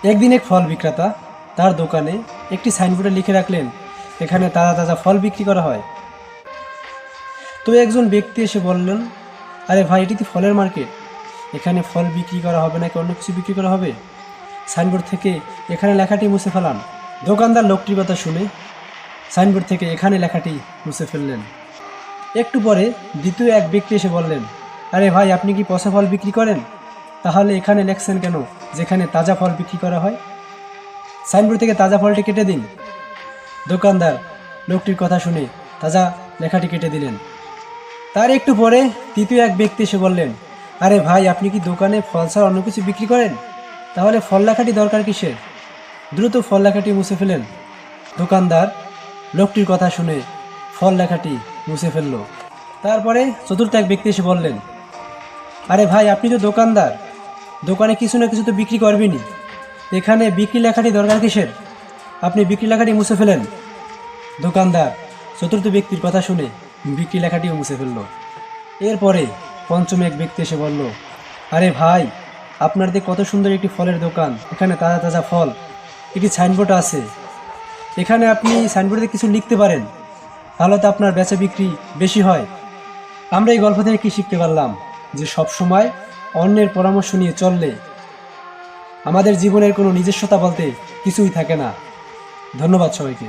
একদিন এক ফল বিক্রেতা তার দোকানে একটি সাইনবোর্ডে লিখে রাখলেন, এখানে তাজা তাজা ফল বিক্রি করা হয়। তো একজন ব্যক্তি এসে বললেন, আরে ভাই, এটি তো ফলের মার্কেট, এখানে ফল বিক্রি করা হবে নাকি অন্য কিছু বিক্রি করা হবে? সাইনবোর্ড থেকে এখানে লেখাটি মুছে ফেলান। দোকানদার লোকটির কথা শুনে সাইনবোর্ড থেকে এখানে লেখাটি মুছে ফেললেন। একটু পরে দ্বিতীয় এক ব্যক্তি এসে বললেন, আরে ভাই, আপনি কি পচা ফল বিক্রি করেন? তাহলে এখানে লেখছেন কেন যেখানে তাজা ফল বিক্রি করা হয়? সাইনবোর্ড থেকে তাজা ফলটি কেটে দিন। দোকানদার লোকটির কথা শুনে তাজা লেখাটি কেটে দিলেন। তার একটু পরে তৃতীয় এক ব্যক্তি এসে বললেন, আরে ভাই, আপনি কি দোকানে ফল ছাড়া অন্য কিছু বিক্রি করেন? তাহলে ফল লেখাটি দরকার কিসের? দ্রুত ফল লেখাটি মুছে ফেলেন। দোকানদার লোকটির কথা শুনে ফল লেখাটি মুছে ফেলল। তারপরে চতুর্থ এক ব্যক্তি এসে বললেন, আরে ভাই, আপনি তো দোকানদার, দোকানে কিছু না কিছু তো বিক্রি করবেনই, এখানে বিক্রি লেখাটি দরকার কিসের? আপনি বিক্রি লেখাটি মুছে ফেলেন। দোকানদার চতুর্থ ব্যক্তির কথা শুনে বিক্রি লেখাটিও মুছে ফেলল। এরপরে পঞ্চম এক ব্যক্তি এসে বলল, আরে ভাই, আপনার দিয়ে কত সুন্দর একটি ফলের দোকান, এখানে তাজা তাজা ফল, একটি সাইনবোর্ড আছে, এখানে আপনি সাইনবোর্ডে কিছু লিখতে পারেন, তাহলে তো আপনার বেচা বিক্রি বেশি হয়। আমরা এই গল্প থেকে কী শিখতে পারলাম? যে সব সময় অন্যের পরামর্শ নিয়ে চললে আমাদের জীবনের কোনো নিজস্বতা বলতে কিছুই থাকে না। ধন্যবাদ সবাইকে।